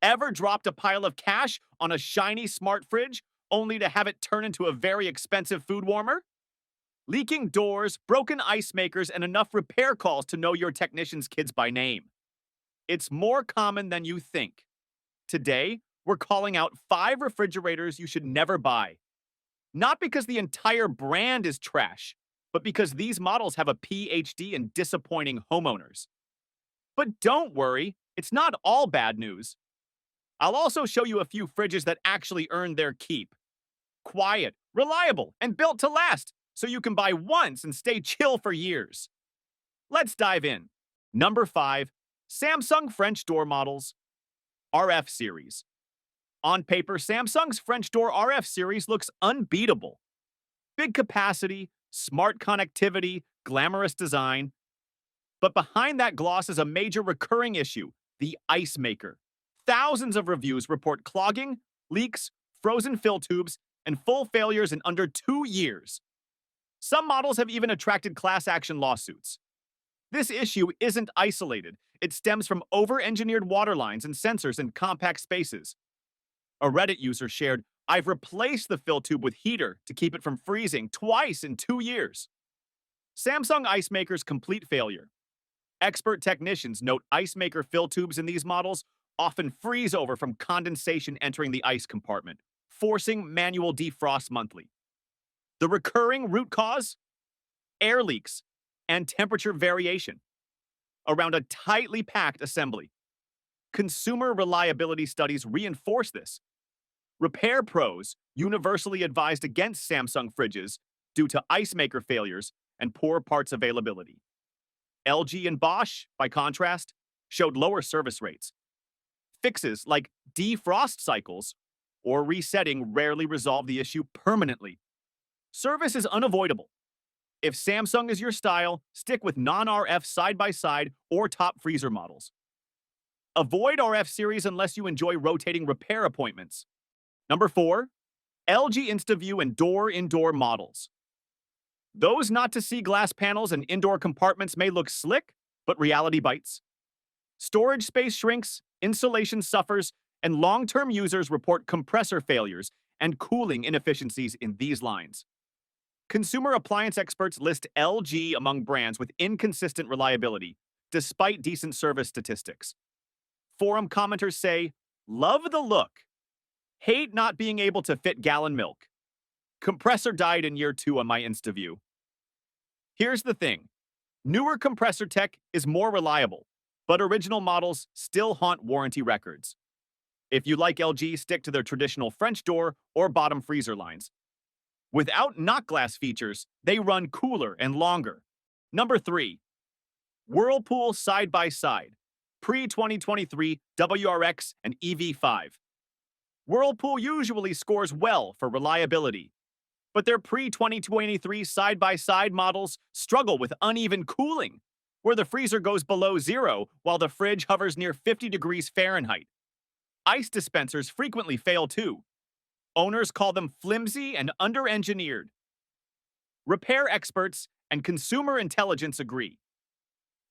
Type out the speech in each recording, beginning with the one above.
Ever dropped a pile of cash on a shiny smart fridge only to have it turn into a very expensive food warmer? Leaking doors, broken ice makers, and enough repair calls to know your technician's kids by name. It's more common than you think. Today, we're calling out 5 refrigerators you should never buy. Not because the entire brand is trash, but because these models have a PhD in disappointing homeowners. But don't worry, it's not all bad news. I'll also show you a few fridges that actually earned their keep. Quiet, reliable, and built to last, so you can buy once and stay chill for years. Let's dive in. Number 5, Samsung French-Door Models, RF Series. On paper, Samsung's French Door RF series looks unbeatable. Big capacity, smart connectivity, glamorous design. But behind that gloss is a major recurring issue, the ice maker. Thousands of reviews report clogging, leaks, frozen fill tubes, and full failures in under 2 years. Some models have even attracted class action lawsuits. This issue isn't isolated. It stems from over-engineered water lines and sensors in compact spaces. A Reddit user shared, "I've replaced the fill tube with heater to keep it from freezing twice in 2 years." Samsung ice maker's complete failure. Expert technicians note ice maker fill tubes in these models often freeze over from condensation entering the ice compartment, forcing manual defrost monthly. The recurring root cause? Air leaks and temperature variation around a tightly packed assembly. Consumer reliability studies reinforce this. Repair pros universally advised against Samsung fridges due to ice maker failures and poor parts availability. LG and Bosch, by contrast, showed lower service rates. Fixes like defrost cycles or resetting rarely resolve the issue permanently. Service is unavoidable. If Samsung is your style, stick with non-RF side-by-side or top freezer models. Avoid RF series unless you enjoy rotating repair appointments. Number 4, LG InstaView and Door-in-Door Models. Those not-to-see glass panels and indoor compartments may look slick, but reality bites. Storage space shrinks, insulation suffers, and long-term users report compressor failures and cooling inefficiencies in these lines. Consumer appliance experts list LG among brands with inconsistent reliability, despite decent service statistics. Forum commenters say, "Love the look. Hate not being able to fit gallon milk. Compressor died in year 2 on my InstaView." Here's the thing. Newer compressor tech is more reliable, but original models still haunt warranty records. If you like LG, stick to their traditional French door or bottom freezer lines. Without knock glass features, they run cooler and longer. Number 3, Whirlpool Side-by-Side, pre-2023 WRX and EV5. Whirlpool usually scores well for reliability, but their pre-2023 side-by-side models struggle with uneven cooling, where the freezer goes below 0 while the fridge hovers near 50 degrees Fahrenheit. Ice dispensers frequently fail too. Owners call them flimsy and under-engineered. Repair experts and consumer intelligence agree.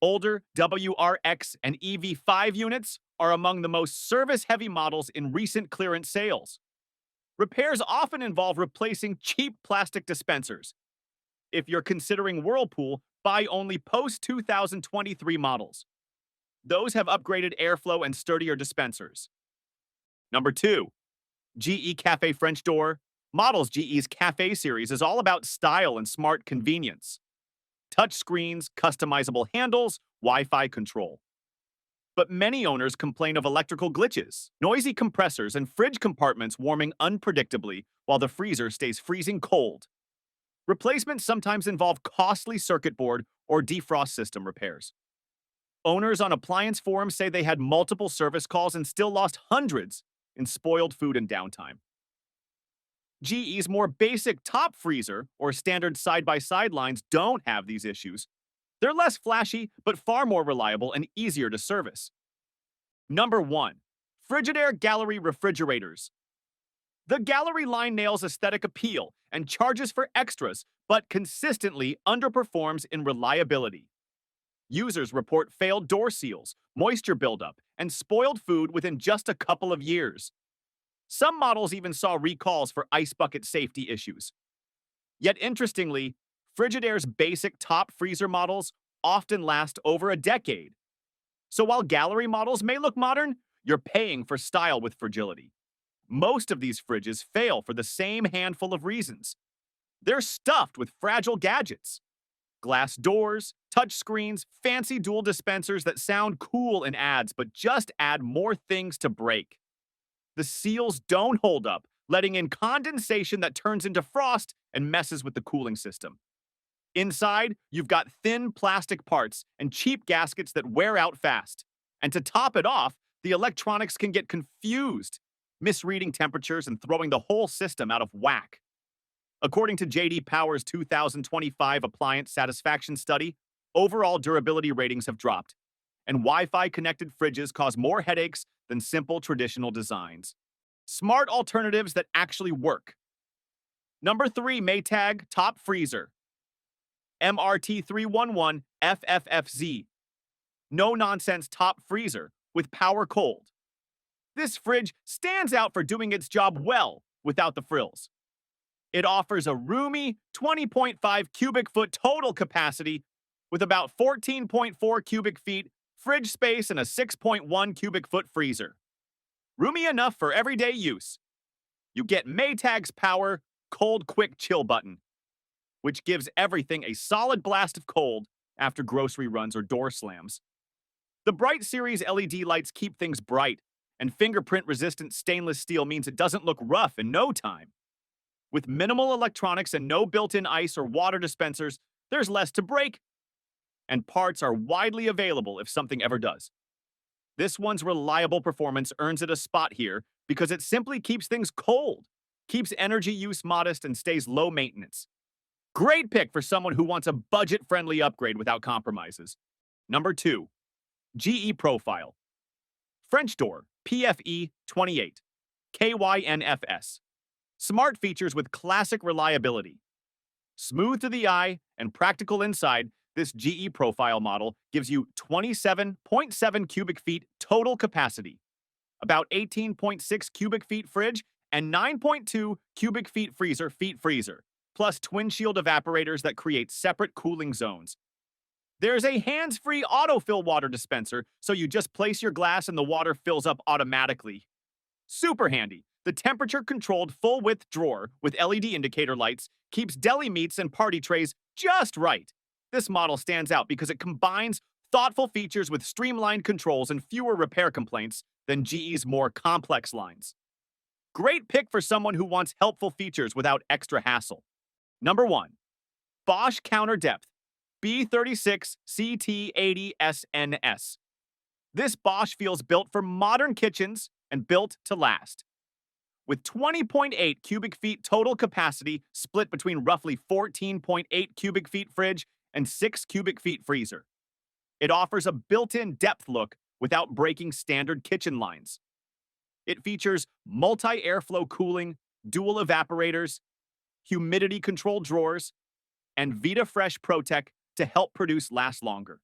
Older WRX and EV5 units are among the most service-heavy models in recent clearance sales. Repairs often involve replacing cheap plastic dispensers. If you're considering Whirlpool, buy only post-2023 models. Those have upgraded airflow and sturdier dispensers. Number 2, GE Café French-Door Models. GE's Café series is all about style and smart convenience. Touch screens, customizable handles, Wi-Fi control. But many owners complain of electrical glitches, noisy compressors, and fridge compartments warming unpredictably while the freezer stays freezing cold. Replacements sometimes involve costly circuit board or defrost system repairs. Owners on appliance forums say they had multiple service calls and still lost hundreds in spoiled food and downtime. GE's more basic top freezer or standard side-by-side lines don't have these issues. They're less flashy, but far more reliable and easier to service. Number 1, Frigidaire Gallery Refrigerators. The Gallery line nails aesthetic appeal and charges for extras, but consistently underperforms in reliability. Users report failed door seals, moisture buildup, and spoiled food within just a couple of years. Some models even saw recalls for ice bucket safety issues. Yet interestingly, Frigidaire's basic top freezer models often last over a decade. So while gallery models may look modern, you're paying for style with fragility. Most of these fridges fail for the same handful of reasons. They're stuffed with fragile gadgets. Glass doors, touchscreens, fancy dual dispensers that sound cool in ads but just add more things to break. The seals don't hold up, letting in condensation that turns into frost and messes with the cooling system. Inside, you've got thin plastic parts and cheap gaskets that wear out fast. And to top it off, the electronics can get confused, misreading temperatures and throwing the whole system out of whack. According to J.D. Power's 2025 appliance satisfaction study, overall durability ratings have dropped, and Wi-Fi connected fridges cause more headaches than simple traditional designs. Smart alternatives that actually work. Number 3, Maytag Top Freezer. MRT311 FFFZ. No-nonsense top freezer with power cold. This fridge stands out for doing its job well without the frills. It offers a roomy 20.5 cubic foot total capacity with about 14.4 cubic feet fridge space and a 6.1 cubic foot freezer. Roomy enough for everyday use. You get Maytag's Power Cold Quick Chill button, which gives everything a solid blast of cold after grocery runs or door slams. The Bright Series LED lights keep things bright, and fingerprint-resistant stainless steel means it doesn't look rough in no time. With minimal electronics and no built-in ice or water dispensers, there's less to break, and parts are widely available if something ever does. This one's reliable performance earns it a spot here because it simply keeps things cold, keeps energy use modest, and stays low maintenance. Great pick for someone who wants a budget-friendly upgrade without compromises. Number 2, GE Profile. French Door PFE 28, KYNFS. Smart features with classic reliability. Smooth to the eye and practical inside, this GE Profile model gives you 27.7 cubic feet total capacity, about 18.6 cubic feet fridge, and 9.2 cubic feet freezer, plus twin shield evaporators that create separate cooling zones. There's a hands-free autofill water dispenser, so you just place your glass and the water fills up automatically. Super handy. The temperature-controlled full-width drawer with LED indicator lights keeps deli meats and party trays just right. This model stands out because it combines thoughtful features with streamlined controls and fewer repair complaints than GE's more complex lines. Great pick for someone who wants helpful features without extra hassle. Number 1, Bosch Counter Depth B36 CT80SNS. This Bosch feels built for modern kitchens and built to last. With 20.8 cubic feet total capacity split between roughly 14.8 cubic feet fridge and 6 cubic feet freezer. It offers a built-in depth look without breaking standard kitchen lines. It features multi-airflow cooling, dual evaporators, humidity-controlled drawers, and VitaFresh ProTech to help produce last longer.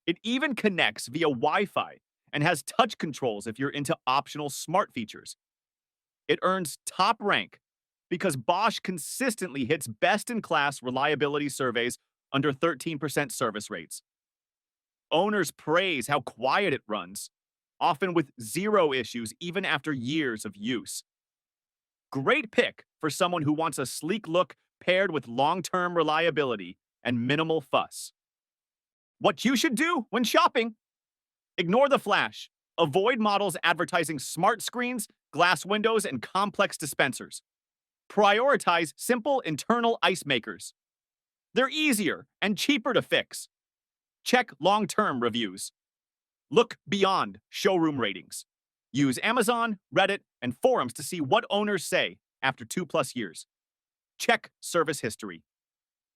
It even connects via Wi-Fi and has touch controls if you're into optional smart features. It earns top rank because Bosch consistently hits best-in-class reliability surveys under 13% service rates. Owners praise how quiet it runs, often with zero issues even after years of use. Great pick for someone who wants a sleek look paired with long-term reliability and minimal fuss. What you should do when shopping: ignore the flash. Avoid models advertising smart screens, glass windows, and complex dispensers. Prioritize simple internal ice makers. They're easier and cheaper to fix. Check long-term reviews. Look beyond showroom ratings. Use Amazon, Reddit, and forums to see what owners say after 2+ years. Check service history.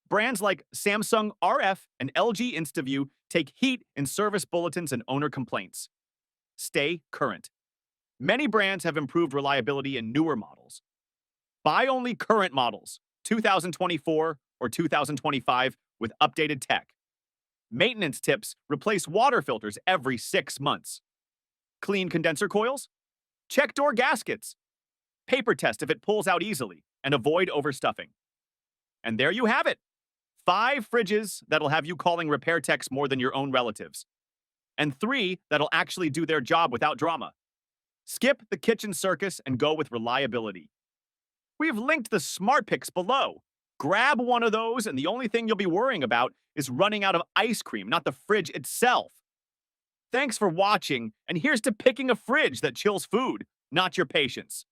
Brands like Samsung RF and LG InstaView take heat in service bulletins and owner complaints. Stay current. Many brands have improved reliability in newer models. Buy only current models, 2024 or 2025, with updated tech. Maintenance tips: replace water filters every 6 months. Clean condenser coils. Check door gaskets. Paper test if it pulls out easily, and avoid overstuffing. And there you have it. 5 fridges that'll have you calling repair techs more than your own relatives. And 3 that'll actually do their job without drama. Skip the kitchen circus and go with reliability. We've linked the smart picks below. Grab one of those, and the only thing you'll be worrying about is running out of ice cream, not the fridge itself. Thanks for watching, and here's to picking a fridge that chills food, not your patience.